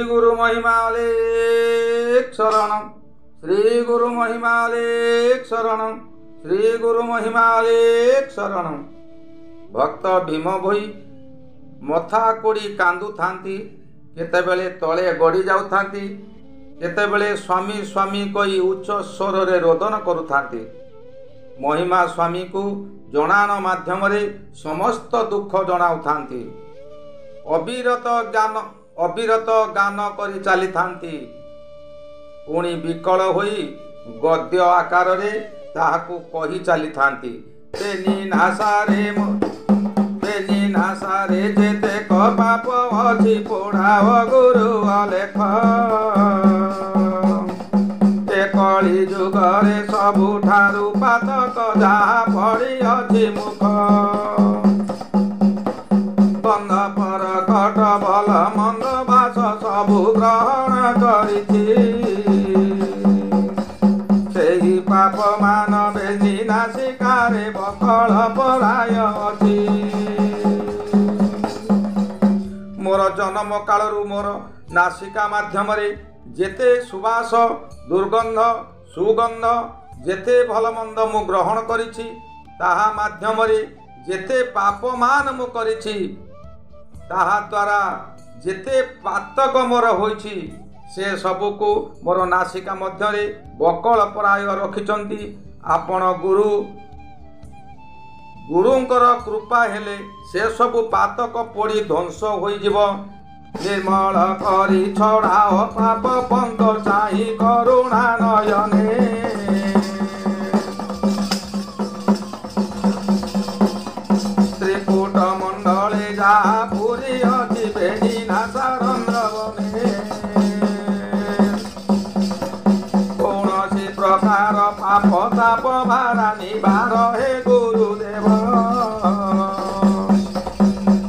गुरु महिमालेख शरणम श्री गुरु महिमालेख शरणम श्री गुरु महिमालेख शरणम। भक्त भीम भोई मथा कोड़ी कांदु थांती, केतेबेले तले गड़ी जाउथांती, केतेबेले स्वामी स्वामी कही उच्च स्वर रे रोदन करुथांती। महिमा स्वामी को जणान माध्यम रे समस्त दुख जणाउथांती। अविरत गान करी चली थांती। पुणी विकल होई गद्य आकार रे ताहाकु कही चली थांती। तेनी नासारे जेते क पाप अछि पोढ़ाव गुरु अलेख। ए कली जुगरे सबुठारु पातक जहा पड़ी अछि मुख। बंध पर कट भल मंद बास सबु ग्रहण करिछि। सेही पाप मान बेजी नासिकारे बकल पराय अछि। मोर जन्म कालरू मोर नासिका माध्यम रे जेते सुवास दुर्गंध सुगंध जेते भल मंद मु ग्रहण करिछि, ताहा माध्यम रे जेते पाप मान मु करिछि, ताहा द्वारा जेते पातक मोर होइछि, से सबको मोर नासिका मध्य रे बकल पराय रखिचंती। आपण गुरुंकर कृपा हेले से सबु पातक पोड़ी ध्वंस होई जीव। निर्मल करी छड़ाओ पाप पंक चाहि करुणा नयने। त्रिकूट मंडले जा पुरी अछि बेणी नासारंद्र बने। कौनसी प्रकार पाप ताप भारा निवार हे गुरुदेव।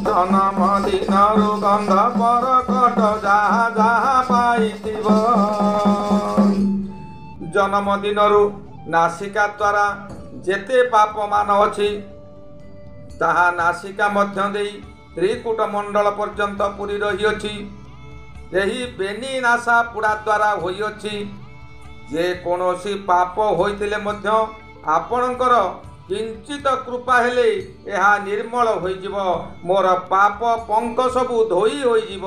जन्म दिनरु गंध पर कट जहा जहा पाइथिब। जन्म दिनरु नासिका द्वारा जेते पाप मान अछि, ताहा नासिका मध्य देई त्रिकूट मंडल पर्यंत पूरी रहिअछि। एही बेनी नासा पुड़ा द्वारा होइअछि। जे कोनोसी पाप होइतिले मध्य आपणकर किंचित कृपा हेले एहा निर्मल होइजिव। मोर पाप पंक सबु धोई होइजिव।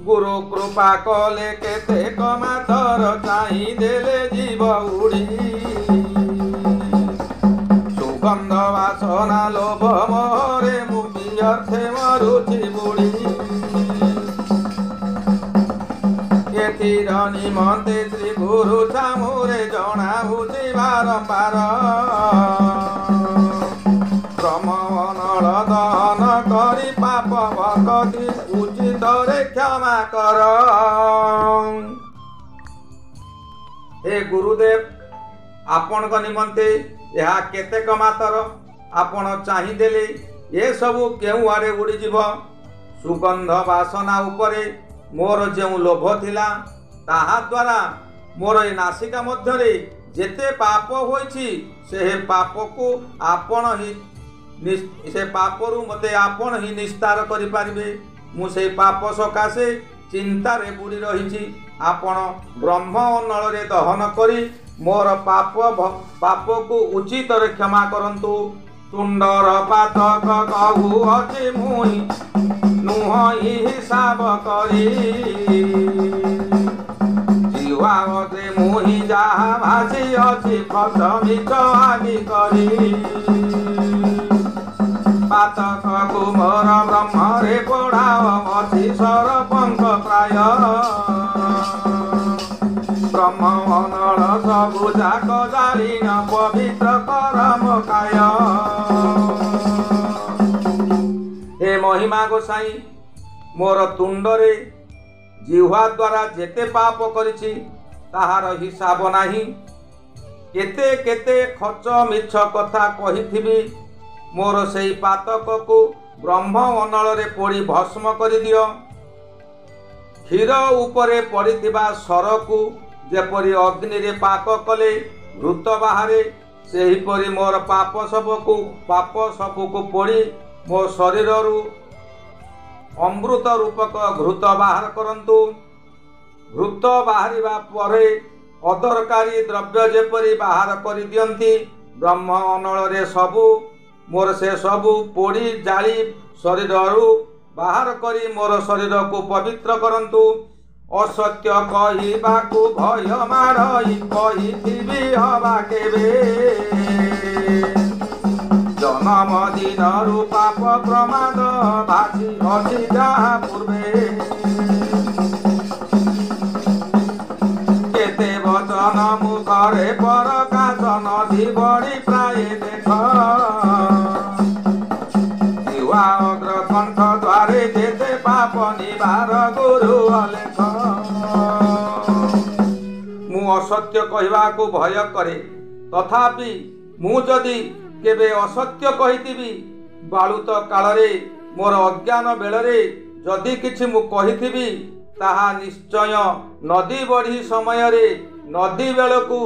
गुरु कृपा कले केते कमातर चाहि देले जीव उड़ी। सुगंध वासना लोभ मोरे मुक्ति अर्थे मरुछि बुड़ी। एथिर निमंते श्री गुरु छामुरे जणाउछि बारंबार। क्रमनल दहन करी पाप भक्ति उचित रे क्षमा कर। हे गुरुदेव, आपण निमंते यह केतेक मातर आपण चाहिदेले ये सबु केउ आड़े उड़ी जीव। सुगंध वासना उपरे मोर जेउ लोभ थिला, ताहा द्वारा मोर ए नासिका मध्यरे जेते पाप होइछि, से पाप को आपण ही से पापरू मते आपण ही निस्तार करि पारिबे। मु से पाप सकाशे चिंता रे बुड़ी रहिछि। आपण ब्रह्म नल रे दहन करी मोर पाप को उचित रे क्षमा करंतु। तुंडर पातक कहू अछि मुई नुहई हिसाब करी। जीवावते मुही जहा भासी अछि खत मिच आदि करी। पातक कुमर ब्रह्म रे पढ़ाओ अछि सरपंक प्राय। ब्रह्म मनल सबु जाक जालिन पवित्र करम काय। हे महिमा गोसाई, मोर तुंडरे जिह्वा द्वारा जेते पाप करिछि ताहार हिसाब नाही। केते केते खच मिछ कथा कहिथिबि। मोर सेई पातक को ब्रह्म अनल रे पोड़ी भस्म करि दियो। क्षीर उपरे पड़िथिबा सर को जेपरि अग्नि रे पाक कले घृत बाहारे, सेहीपरि मोर पाप सबको पोड़ी मो शरीर रु अमृत रूपक घृत बाहर करंतु। ଘୃତ ବାହାରିବା ପରେ ଅଦରକାରୀ ଦ୍ରବ୍ୟ ଯେପରି ବାହାର କରିଦିଅନ୍ତି, ବ୍ରହ୍ମ ଅନଳରେ ସବୁ ମୋର ସେ ସବୁ ପୋଡ଼ି ଜାଳି ଶରୀରରୁ ବାହାର କରି ମୋର ଶରୀରକୁ ପବିତ୍ର କରନ୍ତୁ। ଅସତ୍ୟ କହିବାକୁ ଭୟ ମାଡ଼ଇ କହିଥିବି ହବା କେବେ, ଜନ୍ମ ଦିନରୁ ପାପ ପ୍ରମାଦ ଭାସି ଅଛି ଯାହା ପୂର୍ବେ। କେତେ ବଚନ ମୁଖରେ ପ୍ରକାଶ ନଦୀ ବଢ଼ି ପ୍ରାୟ ଦେଖ, ଅଗ୍ରକଣ୍ଠ ଦ୍ୱାରେ ଯେତେ ପାପ ନିବାର ଗୁରୁ ଅଲେଖ। ମୁଁ ଅସତ୍ୟ କହିବାକୁ ଭୟ କରେ, ତଥାପି ମୁଁ ଯଦି କେବେ ଅସତ୍ୟ କହିଥିବି, ବାଳୁତ କାଳରେ ମୋର ଅଜ୍ଞାନ ବେଳରେ ଯଦି କିଛି ମୁଁ କହିଥିବି, ତାହା ନିଶ୍ଚୟ ନଦୀ ବଢ଼ି ସମୟରେ ନଦୀ ବେଳକୁ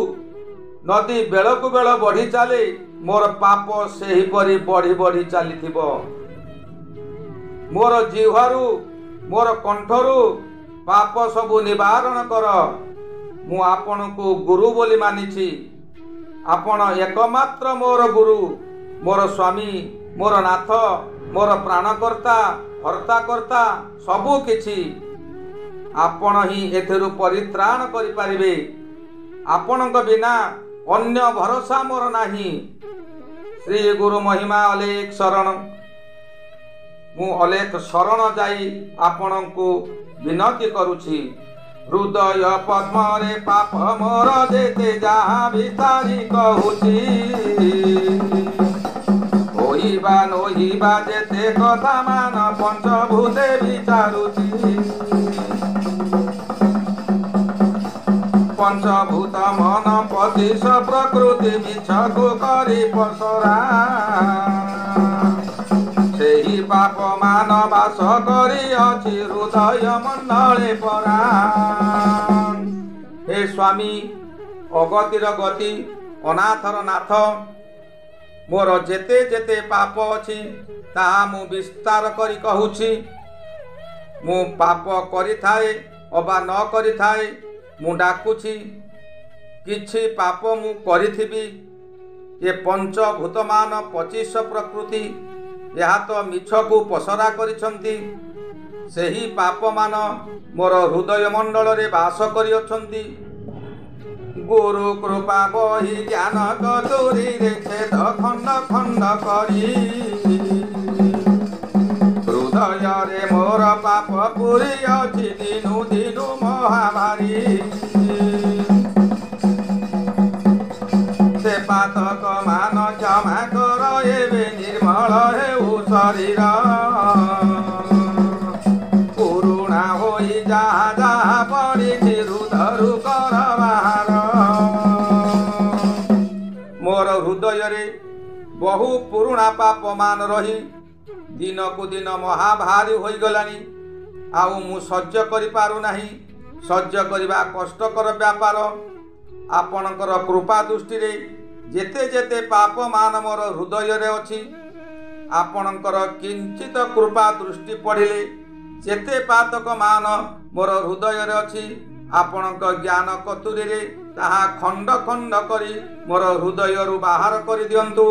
ବେଳ ବଢ଼ି ଚାଲେ, ମୋର ପାପ ସେହିପରି ବଢ଼ି ବଢ଼ି ଚାଲିଥିବ। ମୋର ଜିହ୍ୱାରୁ ମୋର କଣ୍ଠରୁ ପାପ ସବୁ ନିବାରଣ କର। ମୁଁ ଆପଣଙ୍କୁ ଗୁରୁ ବୋଲି ମାନିଛି। ଆପଣ ଏକମାତ୍ର ମୋର ଗୁରୁ, ମୋର ସ୍ୱାମୀ, ମୋର ନାଥ, ମୋର ପ୍ରାଣକର୍ତ୍ତା, ହର୍ତ୍ତାକର୍ତ୍ତା, ସବୁ କିଛି। ଆପଣ ହିଁ ଏଥିରୁ ପରିତ୍ରାଣ କରିପାରିବେ। ଆପଣଙ୍କ ବିନା ଅନ୍ୟ ଭରସା ମୋର ନାହିଁ। ଶ୍ରୀ ଗୁରୁ ମହିମା ଅଲେଖ ଶରଣ। ମୁଁ ଅଲେଖ ଶରଣ ଯାଇ ଆପଣଙ୍କୁ ବିନତି କରୁଛି। ହୃଦୟ ପଦ୍ମରେ ପାପ ମୋର ଯେତେ ଯାହା ଭିତାରି କହୁଛି, କହିବା ନହିବା ଯେତେ କଥା ମାନ ପଞ୍ଚଭୂତେ ବିଚାରୁଛି। ପଞ୍ଚଭୂତ ମନ ପଚିଶ ପ୍ରକୃତି ମିଛକୁ କରି ପସରା, ସେହି ପାପ ମାନ ବାସ କରିଅଛି ହୃଦୟ ମଣ୍ଡଳେ ପରା। ହେ ସ୍ୱାମୀ, ଅଗତିର ଗତି, ଅନାଥର ନାଥ, ମୋର ଯେତେ ଯେତେ ପାପ ଅଛି ତାହା ମୁଁ ବିସ୍ତାର କରି କହୁଛି। ମୁଁ ପାପ କରିଥାଏ ଅବା ନ କରିଥାଏ, ମୁଁ ଡାକୁଛି। କିଛି ପାପ ମୁଁ କରିଥିବି, ଏ ପଞ୍ଚଭୂତମାନ 25 ପ୍ରକୃତି ଏହା ତ ମିଛକୁ ପସରା କରିଛନ୍ତି। ସେହି ପାପମାନ ମୋର ହୃଦୟ ମଣ୍ଡଳରେ ବାସ କରିଅଛନ୍ତି। ଗୁରୁ କୃପା ବହି ଜ୍ଞାନ କତୁରୀରେ ଛେଦ ଖଣ୍ଡ ଖଣ୍ଡ କରି, ହୃଦୟରେ ମୋର ପାପ ପୁରି ଅଛି ଦିନୁ ଦିନୁ ମହାଭାରୀ। ସେ ପାତକ ମାନ କ୍ଷମା କର, ଏବେ ନିର୍ମଳ ହେଉ ଶରୀର। ପୁରୁଣା ହୋଇ ଯାହା ଯାହା ପଡ଼ିଛି ହୃଦୟରୁ କର ବାହାର। ମୋର ହୃଦୟରେ ବହୁ ପୁରୁଣା ପାପ ମାନ ରହି ଦିନକୁ ଦିନ ମହାଭାରୀ ହୋଇଗଲାଣି। ଆଉ ମୁଁ ସହ୍ୟ କରିପାରୁନାହିଁ। ସହ୍ୟ କରିବା କଷ୍ଟକର ବ୍ୟାପାର। ଆପଣଙ୍କର କୃପା ଦୃଷ୍ଟିରେ ଯେତେ ଯେତେ ପାପ ମାନ ମୋର ହୃଦୟରେ ଅଛି, ଆପଣଙ୍କର କିଞ୍ଚିତ କୃପା ଦୃଷ୍ଟି ପଡ଼ିଲେ ଯେତେ ପାତକ ମାନ ମୋର ହୃଦୟରେ ଅଛି, ଆପଣଙ୍କ ଜ୍ଞାନ କତୁରୀରେ ତାହା ଖଣ୍ଡ ଖଣ୍ଡ କରି ମୋର ହୃଦୟରୁ ବାହାର କରିଦିଅନ୍ତୁ।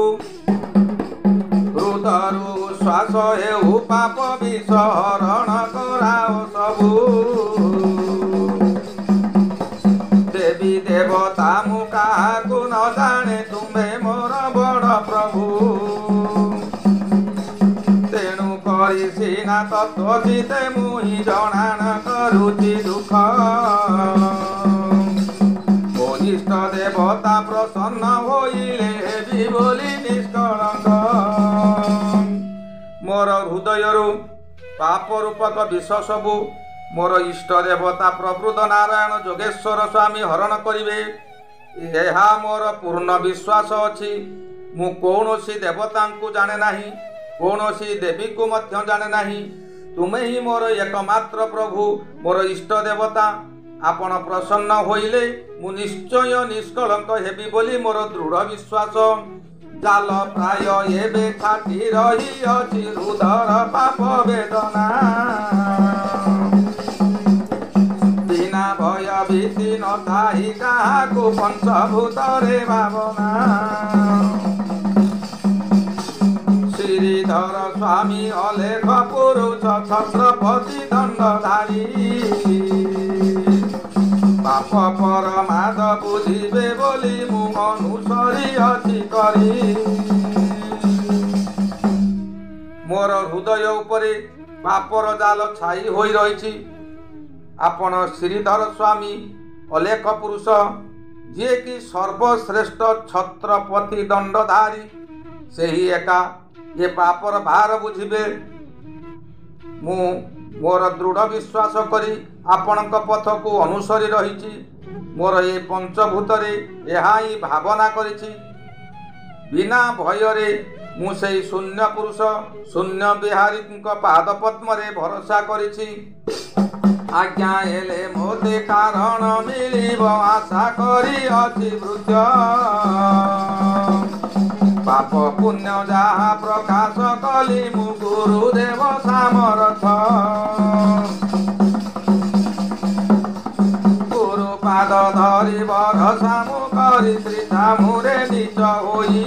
ହୃଦୟରୁ ଶ୍ୱାସ ହେଉ ପାପ ବିଷ ହରଣ କରାଅ ସବୁ। ଦେବୀ ଦେବତା ମୁଁ କାହାକୁ ନ ଜାଣେ, ତୁମେ ମୋର ବଡ଼ ପ୍ରଭୁ। ତେଣୁ କରି ସିନା ତତ୍ତ୍ୱଚିତେ ମୁଁ ହିଁ ଜଣାଣ କରୁଛି ଦୁଃଖ। ମୋ ଇଷ୍ଟ ଦେବତା ପ୍ରସନ୍ନ ହୋଇଲେ ହେବି ବୋଲି ନିଷ୍କଳଙ୍କ। ମୋର ହୃଦୟରୁ ପାପ ରୂପକ ବିଷ ସବୁ ମୋର ଇଷ୍ଟ ଦେବତା ପ୍ରଭୃତ ନାରାୟଣ ଯୋଗେଶ୍ୱର ସ୍ୱାମୀ ହରଣ କରିବେ, ଏହା ମୋର ପୂର୍ଣ୍ଣ ବିଶ୍ୱାସ ଅଛି। ମୁଁ କୌଣସି ଦେବତାଙ୍କୁ ଜାଣେ ନାହିଁ, କୌଣସି ଦେବୀକୁ ମଧ୍ୟ ଜାଣେ ନାହିଁ। ତୁମେ ହିଁ ମୋର ଏକମାତ୍ର ପ୍ରଭୁ, ମୋର ଇଷ୍ଟ ଦେବତା। ଆପଣ ପ୍ରସନ୍ନ ହୋଇଲେ ମୁଁ ନିଶ୍ଚୟ ନିଷ୍କଳଙ୍କ ହେବି ବୋଲି ମୋର ଦୃଢ଼ ବିଶ୍ୱାସ। ଜାଲ ପ୍ରାୟ ଏବେ ଛାଟି ରହିଅଛି ହୃଦର ପାପ ବେଦନା। ବିନା ଭୀତି ନଥାଇ କାହାକୁ ପଞ୍ଚଭୂତରେ ଭାବନା। ଶ୍ରୀଧର ସ୍ୱାମୀ ଅଲେଖ ପୁରୁଷ ଛତ୍ରପତି ଦଣ୍ଡଧାରୀ। ପାପ ପରମାଦ ବୁଝିବେ ବୋଲି ମୁଁ ଅନୁସରି ଅଛି କରି। ମୋର ହୃଦୟ ଉପରେ ପାପର ଜାଲ ଛାଇ ହୋଇ ରହିଛି। ଆପଣ ଶ୍ରୀଧର ସ୍ୱାମୀ ଅଲେଖ ପୁରୁଷ, ଯିଏକି ସର୍ବଶ୍ରେଷ୍ଠ ଛତ୍ରପତି ଦଣ୍ଡଧାରୀ, ସେହି ଏକା ଏ ପାପର ଭାର ବୁଝିବେ। ମୁଁ ମୋର ଦୃଢ଼ ବିଶ୍ୱାସ କରି ଆପଣଙ୍କ ପଥକୁ ଅନୁସରି ରହିଛି। ମୋର ଏ ପଞ୍ଚଭୂତରେ ଏହା ହିଁ ଭାବନା କରିଛି। ବିନା ଭୟରେ ମୁଁ ସେହି ଶୂନ୍ୟ ପୁରୁଷ ଶୂନ୍ୟ ବିହାରୀଙ୍କ ପାଦ ପଦ୍ମରେ ଭରସା କରିଛି। ଆଜ୍ଞା ହେଲେ ମୋତେ କାରଣ ମିଳିବ ଆଶା କରି ଅଛି ବୃଦ୍ଧ। ପାପ ପୁଣ୍ୟ ଯାହା ପ୍ରକାଶ କଲି ମୁଁ ଗୁରୁଦେବ ସାମରଥ। ଗୁରୁ ପାଦ ଧରି ଭରସା ମୁଁ କରି ତ୍ରିଧାମରେ ନିଜ ହୋଇ।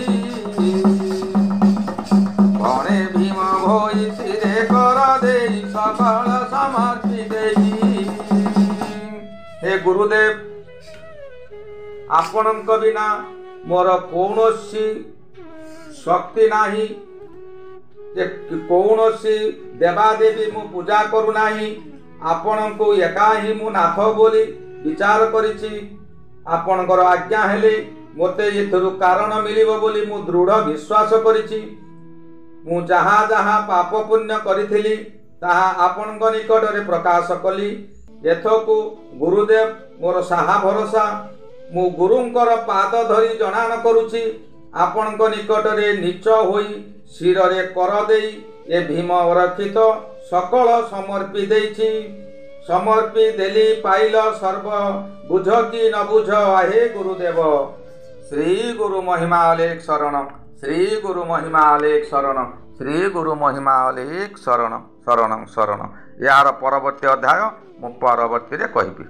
ବଣେ ଭୀମ ଭୋଇ ଶିରେ କର ଦେଇ ସକଳ ସମର୍ପି ଦେଇ। ହେ ଗୁରୁଦେବ, ଆପଣଙ୍କ ବିନା ମୋର କୌଣସି ଶକ୍ତି ନାହିଁ। ଯେ କୌଣସି ଦେବାଦେବୀ ମୁଁ ପୂଜା କରୁନାହିଁ। ଆପଣଙ୍କୁ ଏକା ହିଁ ମୁଁ ନାଥ ବୋଲି ବିଚାର କରିଛି। ଆପଣଙ୍କର ଆଜ୍ଞା ହେଲେ ମୋତେ ଏଥିରୁ କାରଣ ମିଳିବ ବୋଲି ମୁଁ ଦୃଢ଼ ବିଶ୍ୱାସ କରିଛି। ମୁଁ ଯାହା ଯାହା ପାପ ପୁଣ୍ୟ କରିଥିଲି ତାହା ଆପଣଙ୍କ ନିକଟରେ ପ୍ରକାଶ କଲି। ଏଥକୁ ଗୁରୁଦେବ ମୋର ସାହା ଭରସା। ମୁଁ ଗୁରୁଙ୍କର ପାଦ ଧରି ଜଣାଣ କରୁଛି, ଆପଣଙ୍କ ନିକଟରେ ନୀଚ ହୋଇ ଶିରରେ କର ଦେଇ ଏ ଭୀମ ରକ୍ଷିତ ସକଳ ସମର୍ପି ଦେଇଛି। ସମର୍ପି ଦେଲି ପାଇଲ ସର୍ବ, ବୁଝ କି ନ ବୁଝ ଆହେ ଗୁରୁଦେବ। ଶ୍ରୀ ଗୁରୁ ମହିମା ଅଲେଖ ଶରଣ। ଶ୍ରୀ ଗୁରୁ ମହିମା ଅଲେଖ ଶରଣ। ଶ୍ରୀ ଗୁରୁ ମହିମା ଅଲେଖ ଶରଣ ଶରଣ ଶରଣ। ଏହାର ପରବର୍ତ୍ତୀ ଅଧ୍ୟାୟ ମୁଁ ପରବର୍ତ୍ତୀରେ କହିବି।